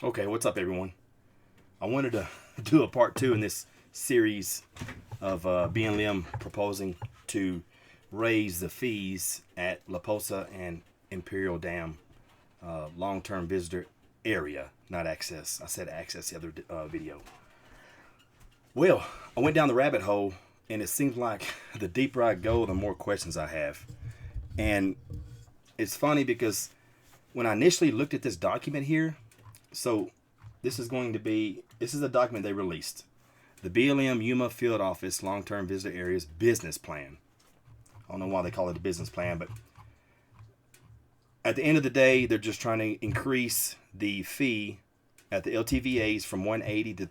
Okay, what's up, everyone? I wanted to do a part two in this series of BLM proposing to raise the fees at La Posa and Imperial Dam long-term visitor area, not access. I said access the other video. Well, I went down the rabbit hole, and it seems like the deeper I go, the more questions I have. And it's funny because when I initially looked at this document here, so this is a document they released. The BLM Yuma Field Office Long-Term Visitor Areas Business Plan. I don't know why they call it a business plan, but at the end of the day, they're just trying to increase the fee at the LTVAs from 180 to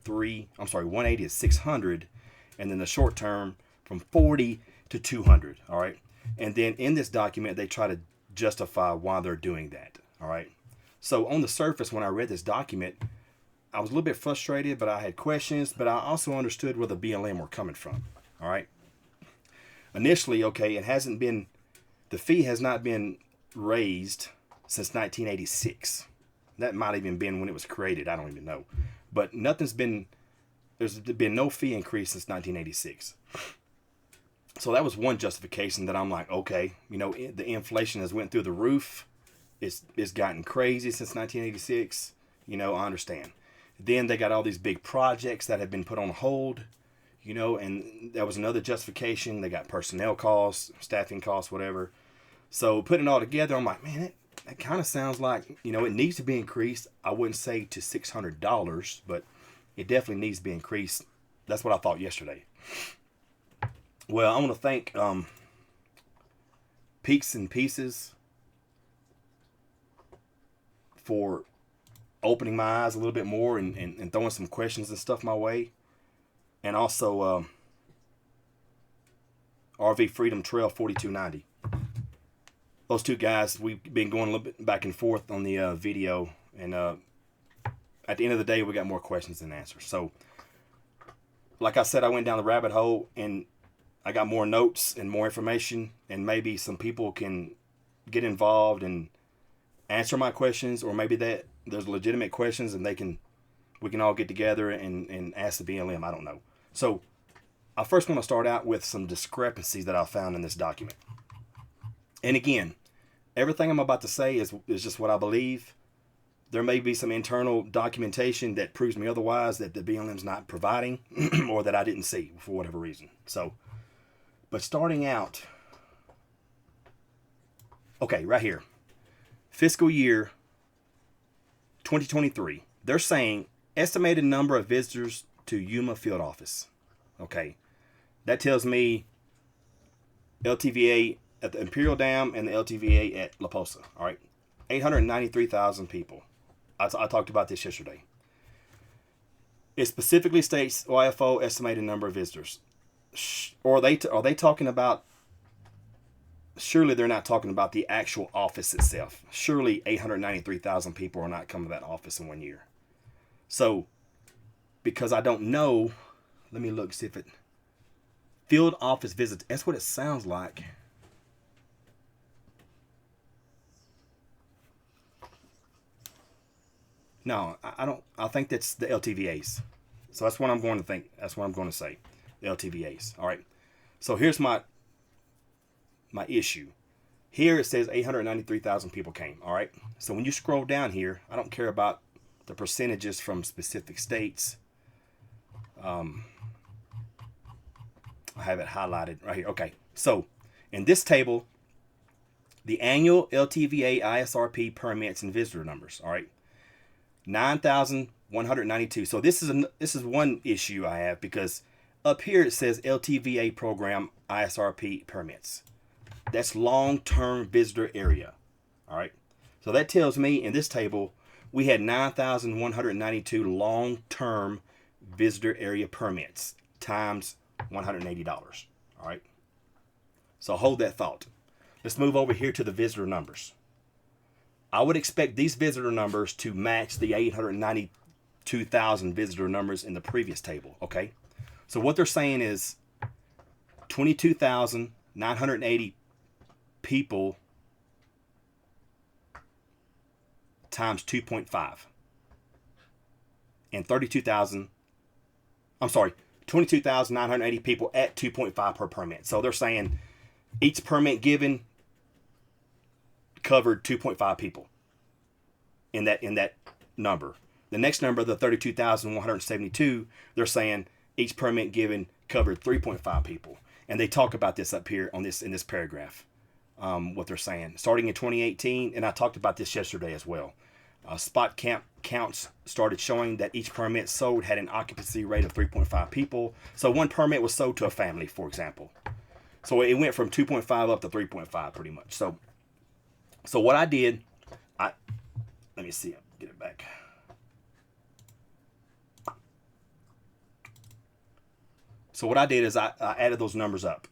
600, and then the short term from 40 to 200. All right. And then in this document, they try to justify why they're doing that. All right. So on the surface, when I read this document, I was a little bit frustrated, but I had questions, but I also understood where the BLM were coming from. All right. Initially, okay, the fee has not been raised since 1986. That might have even been when it was created. I don't even know. But there's been no fee increase since 1986. So that was one justification that I'm like, okay, the inflation has went through the roof. It's gotten crazy since 1986. I understand. Then they got all these big projects that have been put on hold, and that was another justification. They got personnel costs, staffing costs, whatever. So putting it all together, I'm like, man, that kind of sounds like, it needs to be increased. I wouldn't say to $600, but it definitely needs to be increased. That's what I thought yesterday. Well, I want to thank Peaks and Pieces for opening my eyes a little bit more and throwing some questions and stuff my way. And also RV Freedom Trail 4290. Those two guys, we've been going a little bit back and forth on the video. And at the end of the day, we got more questions than answers. So, like I said, I went down the rabbit hole and I got more notes and more information. And maybe some people can get involved and answer my questions, or maybe there's legitimate questions and we can all get together and ask the BLM. I don't know. So I first want to start out with some discrepancies that I found in this document. And again, everything I'm about to say is just what I believe. There may be some internal documentation that proves me otherwise, that the BLM's not providing or that I didn't see for whatever reason. So, but starting out, okay, right here. Fiscal year 2023, they're saying estimated number of visitors to Yuma Field Office. Okay, that tells me LTVA at the Imperial Dam and the LTVA at La Posa. All right, 893,000 people. I talked about this yesterday. It specifically states OIFO estimated number of visitors. Or are they talking about? Surely they're not talking about the actual office itself. Surely 893,000 people are not coming to that office in 1 year. So, because I don't know, let me look, see if it... Field office visits, that's what it sounds like. No, I don't. I think that's the LTVAs. So that's what I'm going to think. That's what I'm going to say. The LTVAs. All right. So here's my issue. Here it says 893,000 people came. All right. So when you scroll down here, I don't care about the percentages from specific states. I have it highlighted right here. Okay. So in this table, the annual LTVA ISRP permits and visitor numbers. All right. 9,192. So this is one issue I have, because up here it says LTVA program ISRP permits. That's long-term visitor area. All right. So that tells me in this table we had 9,192 long-term visitor area permits times $180. All right. So hold that thought. Let's move over here to the visitor numbers. I would expect these visitor numbers to match the 892,000 visitor numbers in the previous table. Okay. So what they're saying is 22,980 people times 2.5. and 22,980 people at 2.5 per permit. So they're saying each permit given covered 2.5 people in that number. The next number, the 32,172, they're saying each permit given covered 3.5 people. And they talk about this up here in this paragraph, what they're saying. Starting in 2018, and I talked about this yesterday as well. Spot counts started showing that each permit sold had an occupancy rate of 3.5 people. So one permit was sold to a family, for example. So it went from 2.5 up to 3.5 pretty much. So what I did, let me see, I'll get it back. So what I did is I added those numbers up.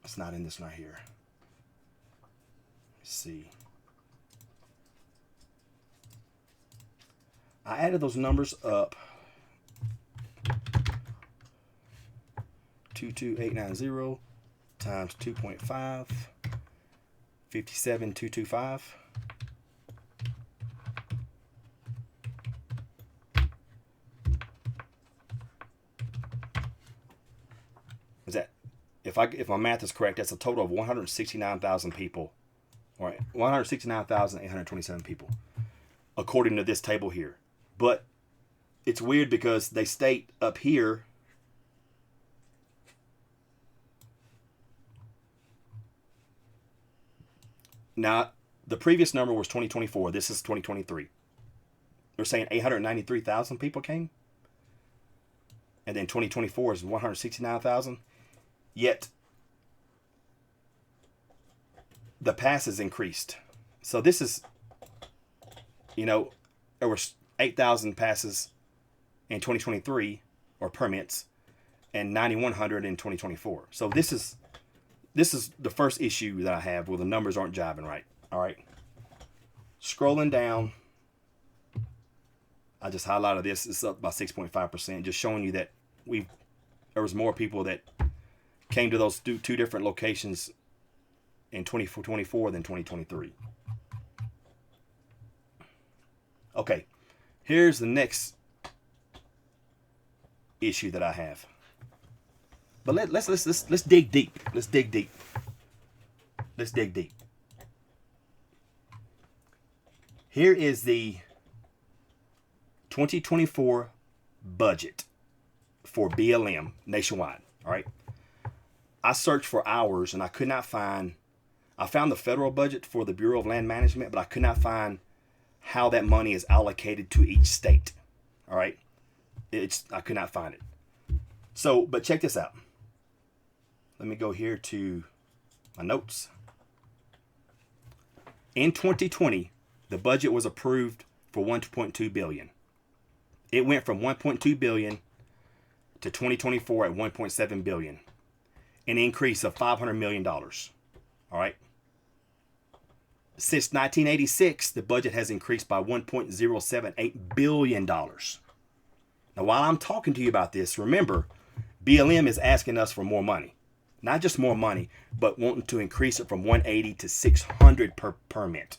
It's not in this right here. Let's see. I added those numbers up. 22890 times 2.5, 57,225. Is that, if my math is correct, that's a total of 169,000 people. All right, 169,827 people, according to this table here. But it's weird because they state up here now the previous number was 2024. This is 2023. They're saying 893,000 people came, and then 2024 is 169,000. Yet the passes increased. So this is, there were 8,000 passes in 2023, or permits, and 9,100 in 2024. So this is the first issue that I have where the numbers aren't jiving right. All right. Scrolling down, I just highlighted this. It's up by 6.5%, just showing you that there was more people that came to those two different locations in 2024 than 2023. Okay, here's the next issue that I have. But let's dig deep. Let's dig deep. Here is the 2024 budget for BLM nationwide. All right. I searched for hours and I could not find. I found the federal budget for the Bureau of Land Management, but I could not find how that money is allocated to each state. All right. I could not find it. So, but check this out. Let me go here to my notes. In 2020, the budget was approved for $1.2 billion. It went from $1.2 billion to 2024 at $1.7 billion, an increase of $500 million. All right. Since 1986, the budget has increased by $1.078 billion. Now, while I'm talking to you about this, remember, BLM is asking us for more money. Not just more money, but wanting to increase it from 180 to 600 per permit.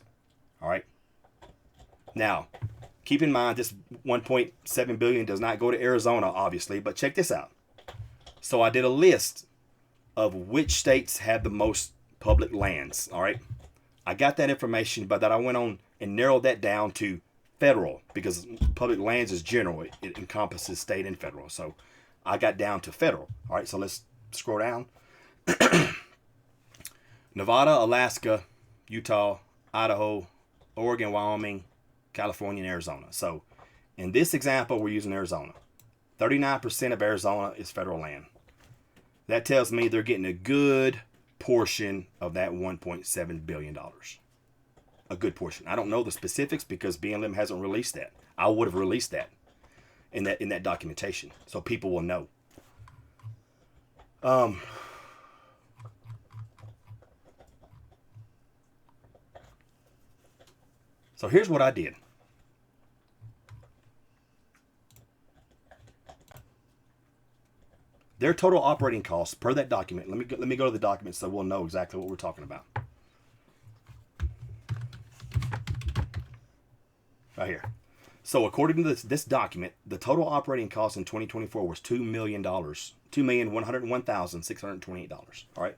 All right. Now, keep in mind this 1.7 billion does not go to Arizona, obviously, but check this out. So I did a list of which states had the most public lands. All right. I got that information, but then I went on and narrowed that down to federal, because public lands is general. It encompasses state and federal. So I got down to federal. All right. So let's scroll down. Nevada, Alaska, Utah, Idaho, Oregon, Wyoming, California, and Arizona. So in this example, we're using Arizona. 39% of Arizona is federal land. That tells me they're getting a good portion of that $1.7 billion. A good portion. I don't know the specifics because BLM hasn't released that. I would have released that in that documentation so people will know. So here's what I did. Their total operating costs per that document. Let me go to the document so we'll know exactly what we're talking about. right here. So according to this document, the total operating cost in 2024 was $2 million, $2,101,628. All right.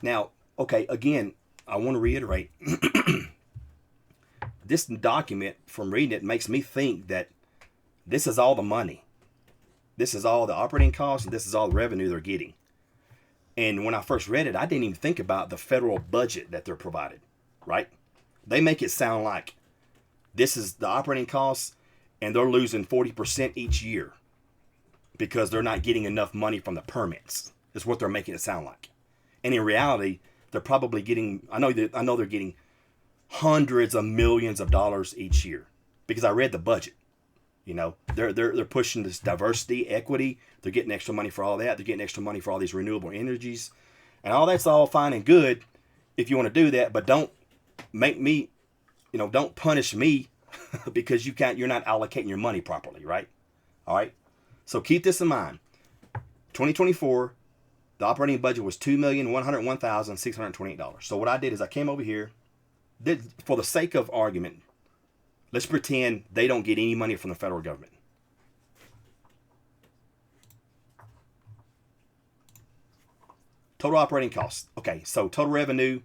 Now, okay, again, I want to reiterate, this document, from reading it, makes me think that this is all the money. This is all the operating costs, and this is all the revenue they're getting. And when I first read it, I didn't even think about the federal budget that they're provided, right? They make it sound like this is the operating costs, and they're losing 40% each year because they're not getting enough money from the permits. Is what they're making it sound like. And in reality, they're probably getting, I know they're getting hundreds of millions of dollars each year, because I read the budget. You know, they're pushing this diversity, equity. They're getting extra money for all that. They're getting extra money for all these renewable energies, and all that's all fine and good if you want to do that. But don't make me, don't punish me because you're not allocating your money properly, right? All right. So keep this in mind. 2024, the operating budget was $2,101,628. So what I did is I came over here, for the sake of argument, let's pretend they don't get any money from the federal government. Total operating costs. Okay, so total revenue,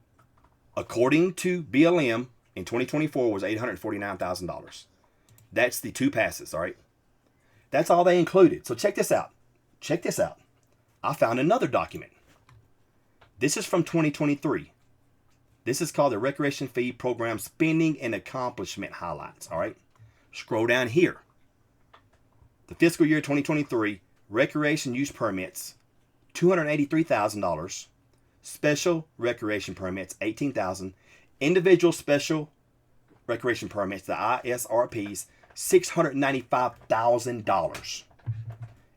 according to BLM, in 2024 was $849,000. That's the 2 passes, all right? That's all they included. So check this out. Check this out. I found another document. This is from 2023. This is called the Recreation Fee Program Spending and Accomplishment Highlights. All right. Scroll down here. The fiscal year 2023 recreation use permits, $283,000. Special recreation permits, $18,000. Individual special recreation permits, the ISRPs, $695,000.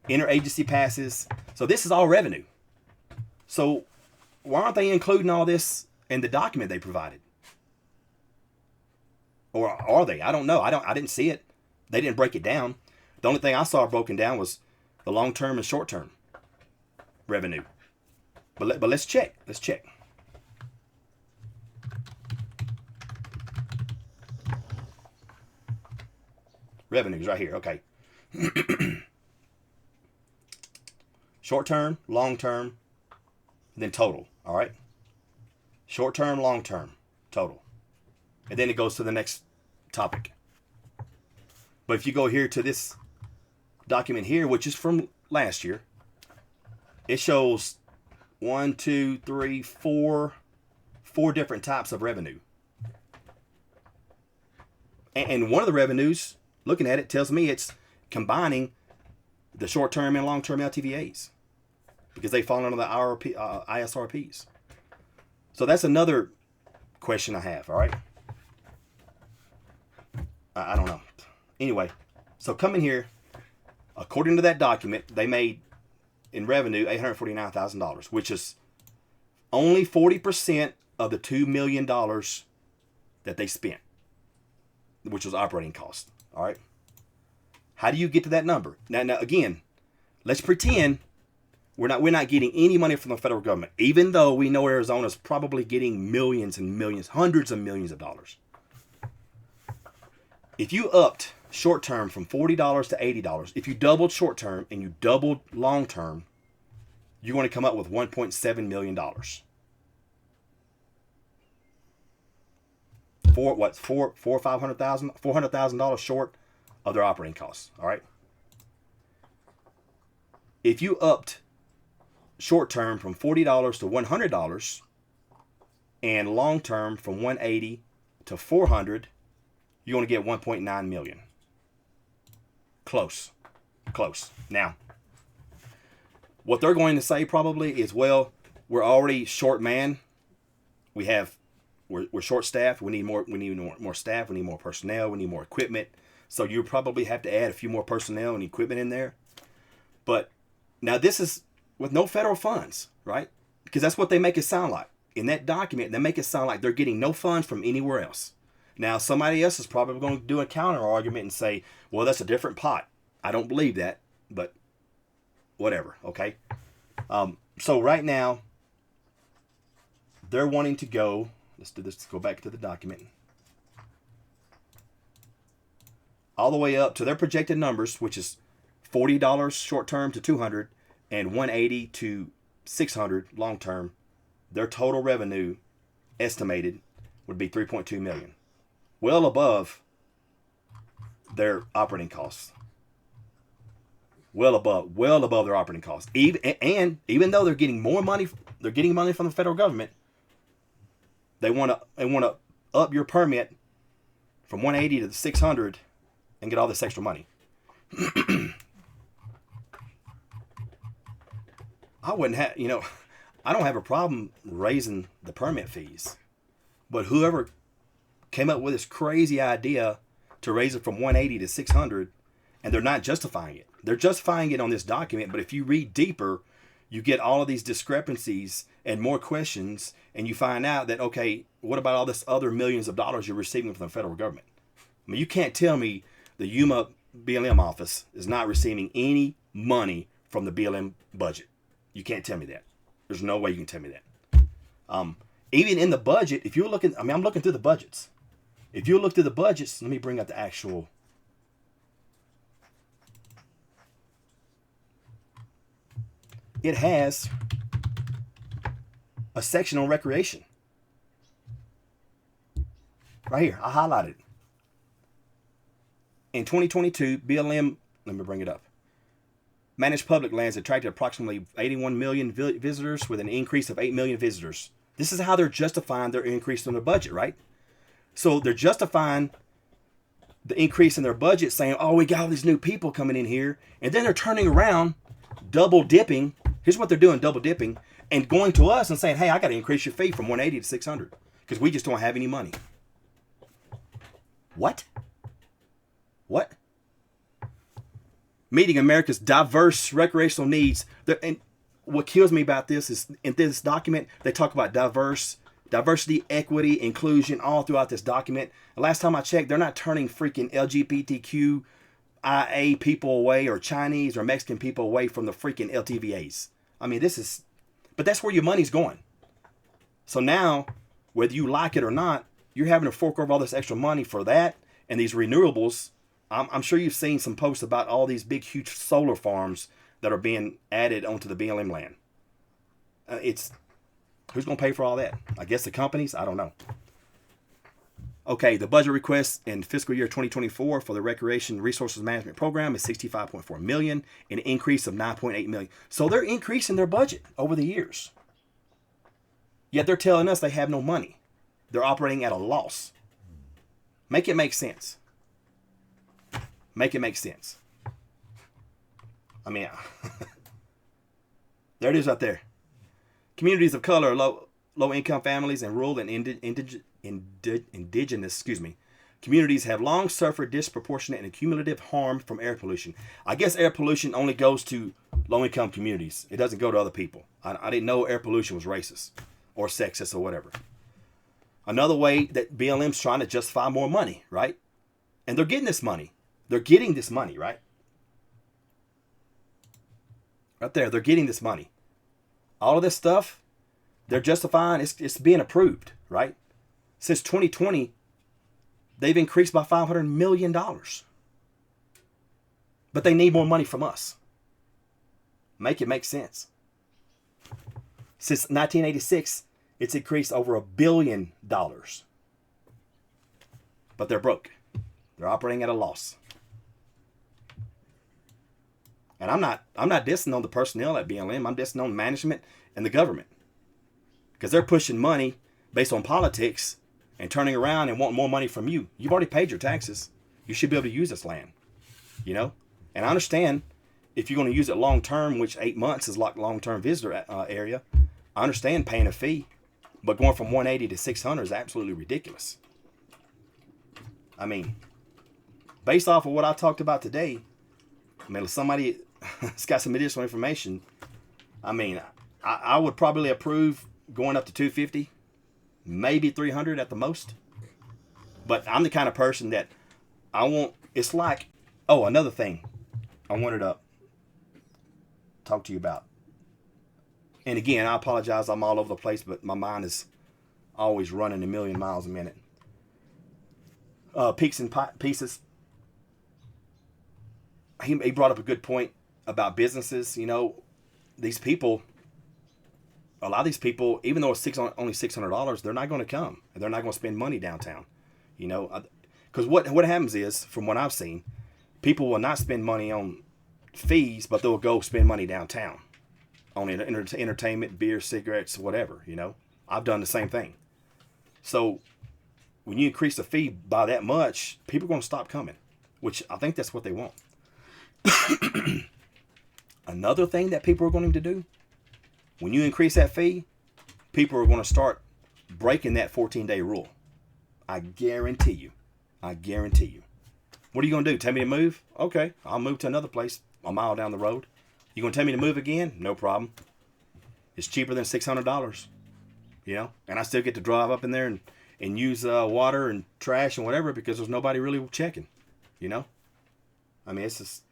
Interagency passes. So this is all revenue. So why aren't they including all this in the document they provided? Or are they? I don't know. I didn't see it. They didn't break it down. The only thing I saw broken down was the long-term and short-term revenue. But let's check. Let's check. Revenues right here. Okay. Short-term, long-term, then total. All right. Short-term, long-term, total. And then it goes to the next topic. But if you go here to this document here, which is from last year, it shows 4 different types of revenue. And one of the revenues, looking at it, tells me it's combining the short-term and long-term LTVAs, because they fall under the ISRPs. So that's another question I have, all right? I don't know. Anyway, so coming here, according to that document, they made in revenue $849,000, which is only 40% of the $2 million that they spent, which was operating costs, all right? How do you get to that number? Now again, let's pretend we're not getting any money from the federal government, even though we know Arizona's probably getting millions and millions, hundreds of millions of dollars. If you upped short-term from $40 to $80, if you doubled short-term and you doubled long-term, you're going to come up with $1.7 million. For what? $400,000 short of their operating costs. All right. If you upped short-term from $40 to $100 and long-term from $180 to $400, you're going to get $1.9 million. Close. Now, what they're going to say probably is, well, we're already short man. We're short staffed. We need more staff. We need more personnel. We need more equipment. So you probably have to add a few more personnel and equipment in there. But now this is with no federal funds, right? Because that's what they make it sound like. In that document, they make it sound like they're getting no funds from anywhere else. Now, somebody else is probably going to do a counter argument and say, well, that's a different pot. I don't believe that, but whatever, okay? So right now, they're wanting to go, let's do this, let's go back to the document. all the way up to their projected numbers, which is $40 short term to $200 and $180 to $600 long term, their total revenue estimated would be $3.2 million, well above their operating costs. Well above their operating costs. Even though they're getting more money, they're getting money from the federal government. They want to up your permit from 180 to 600 and get all this extra money. I wouldn't have, I don't have a problem raising the permit fees, but whoever came up with this crazy idea to raise it from 180 to 600, and they're not justifying it. They're justifying it on this document, but if you read deeper, you get all of these discrepancies and more questions, and you find out that, okay, what about all this other millions of dollars you're receiving from the federal government? I mean, you can't tell me the Yuma BLM office is not receiving any money from the BLM budget. You can't tell me that. There's no way you can tell me that. Even in the budget, if you're looking, I'm looking through the budgets. If you look through the budgets, let me bring up the actual. It has a section on recreation. Right here, I highlighted it. In 2022, BLM, let me bring it up, managed public lands attracted approximately 81 million visitors with an increase of 8 million visitors. This is how they're justifying their increase in their budget, right? So they're justifying the increase in their budget saying, oh, we got all these new people coming in here. And then they're turning around, double dipping. Here's what they're doing, double dipping, and going to us and saying, hey, I got to increase your fee from 180 to 600 because we just don't have any money. What? Meeting America's diverse recreational needs. And what kills me about this is in this document, they talk about diversity, equity, inclusion all throughout this document. And last time I checked, they're not turning freaking LGBTQIA people away or Chinese or Mexican people away from the freaking LTVAs. I mean, but that's where your money's going. So now, whether you like it or not, you're having to fork over all this extra money for that and these renewables. I'm sure you've seen some posts about all these big, huge solar farms that are being added onto the BLM land. Who's going to pay for all that? I guess the companies? I don't know. Okay, the budget request in fiscal year 2024 for the Recreation Resources Management Program is $65.4 million, an increase of $9.8 million. So they're increasing their budget over the years. Yet they're telling us they have no money. They're operating at a loss. Make it make sense. Make it make sense. I mean, there it is right there. Communities of color, low-income families, and rural and indigenous, communities have long suffered disproportionate and cumulative harm from air pollution. I guess air pollution only goes to low-income communities. It doesn't go to other people. I didn't know air pollution was racist or sexist or whatever. Another way that BLM's trying to justify more money, right? And they're getting this money. They're getting this money, right? Right there, they're getting this money. All of this stuff, they're justifying, it's being approved, right? Since 2020, they've increased by $500 million. But they need more money from us. Make it make sense. Since 1986, it's increased over $1 billion. But they're broke. They're operating at a loss. And I'm not dissing on the personnel at BLM. I'm dissing on management and the government. Because they're pushing money based on politics and turning around and wanting more money from you. You've already paid your taxes. You should be able to use this land. And I understand if you're going to use it long term, which 8 months is like long-term visitor area. I understand paying a fee. But going from 180 to 600 is absolutely ridiculous. I mean, based off of what I talked about today, if somebody has got some additional information, I would probably approve going up to 250, maybe 300 at the most. But I'm the kind of person that it's like, another thing I wanted to talk to you about. And again, I apologize, I'm all over the place, but my mind is always running a million miles a minute. Peaks and pieces. he brought up a good point about businesses. You know, these people, a lot of these people, even though it's only $600, they're not going to come. They're not going to spend money downtown. You know, because what happens is, from what I've seen, people will not spend money on fees, but they'll go spend money downtown on entertainment, beer, cigarettes, whatever. You know, I've done the same thing. So when you increase the fee by that much, people are going to stop coming, which I think that's what they want. Another thing that people are going to do, when you increase that fee, people are going to start breaking that 14-day rule. I guarantee you. I guarantee you. What are you going to do? Tell me to move? Okay, I'll move to another place a mile down the road. You going to tell me to move again? No problem. It's cheaper than $600. You know, and I still get to drive up in there and use water and trash and whatever, because there's nobody really checking. You know, I mean, it's just,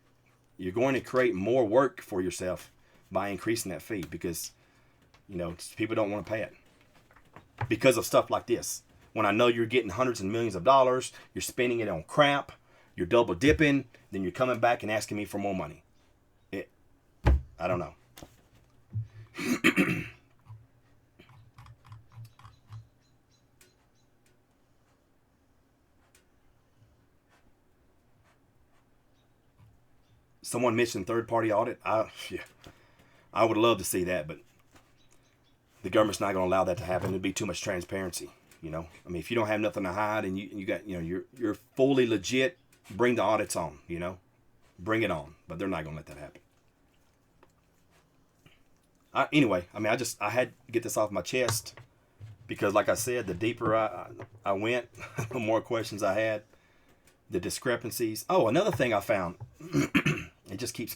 you're going to create more work for yourself by increasing that fee, because, you know, people don't want to pay it because of stuff like this. When I know you're getting hundreds and millions of dollars, you're spending it on crap, you're double dipping, then you're coming back and asking me for more money. I don't know. Someone mentioned third-party audit. I would love to see that, but the government's not going to allow that to happen. It'd be too much transparency. You know, I mean, if you don't have nothing to hide and you got, you know, you're fully legit, bring the audits on. You know, bring it on. But they're not going to let that happen. Anyway, I mean, I had to get this off my chest, because, like I said, the deeper I went, the more questions I had. The discrepancies. Oh, another thing I found. It just keeps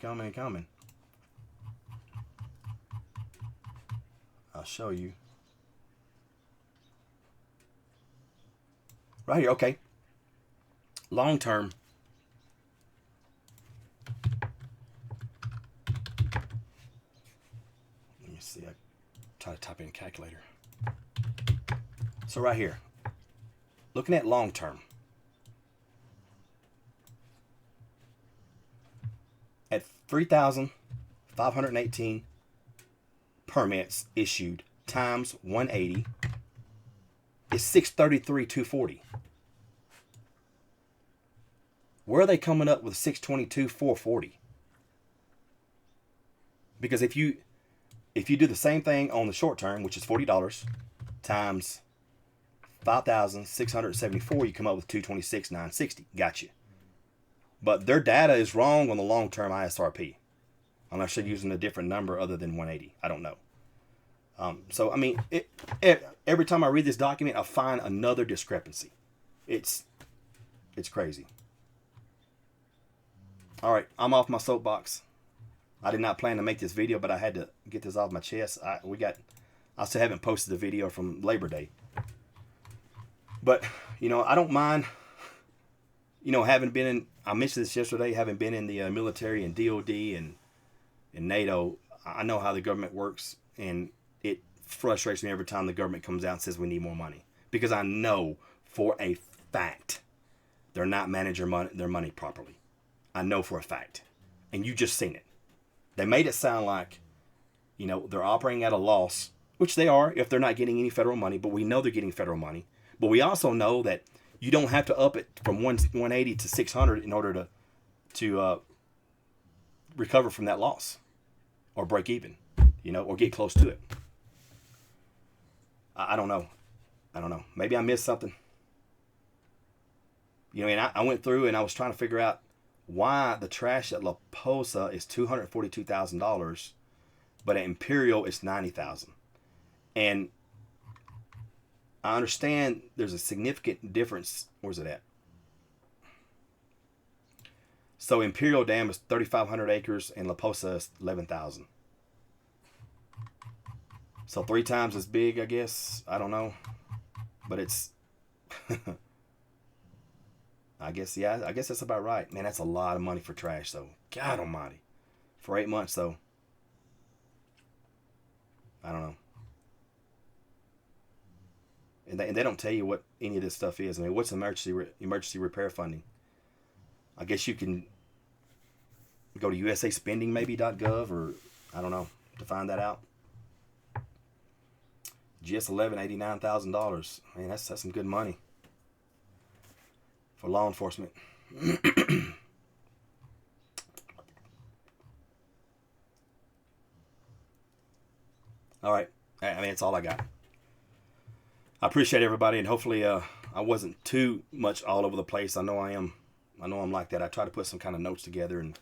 coming and coming. I'll show you. Right here, okay. Long term. Let me see. I try to type in a calculator. So right here, looking at long term. At 3,518 permits issued times 180 is 633,240. Where are they coming up with 622,440? Because if you do the same thing on the short term, which is $40 times 5,674, you come up with 226,960. Got you. But their data is wrong on the long-term ISRP, unless they're using a different number other than 180. I don't know. So I mean, every time I read this document, I find another discrepancy. It's crazy. All right, I'm off my soapbox. I did not plan to make this video, but I had to get this off my chest. I still haven't posted the video from Labor Day. But, you know, I don't mind, you know, having been in, I mentioned this yesterday, having been in the military and DOD and NATO, I know how the government works, and it frustrates me every time the government comes out and says we need more money. Because I know for a fact they're not managing their money properly. I know for a fact. And you just seen it. They made it sound like, you know, they're operating at a loss, which they are if they're not getting any federal money, but we know they're getting federal money. But we also know that you don't have to up it from 180 to 600 in order to recover from that loss or break even, you know, or get close to it. I don't know. Maybe I missed something. You know, and I went through and I was trying to figure out why the trash at La Posa is $242,000, but at Imperial it's $90,000. And I understand there's a significant difference. Where's it at? So Imperial Dam is 3,500 acres and La Posa is 11,000. So 3 times as big, I guess. I don't know. But it's... I guess that's about right. Man, that's a lot of money for trash, though. God almighty. For 8 months, though. I don't know. And they don't tell you what any of this stuff is. I mean, what's emergency repair funding? I guess you can go to usaspendingmaybe.gov, or I don't know, to find that out. GS11, $89,000. Man, that's some good money for law enforcement. All right. I mean, that's all I got. I appreciate everybody, and hopefully I wasn't too much all over the place. I know I'm like that. I try to put some kind of notes together and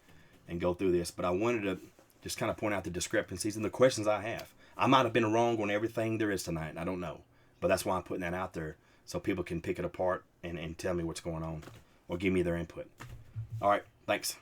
go through this, but I wanted to just kind of point out the discrepancies and the questions I have. I might have been wrong on everything there is tonight. I don't know, but that's why I'm putting that out there so people can pick it apart and tell me what's going on or give me their input. All right. Thanks.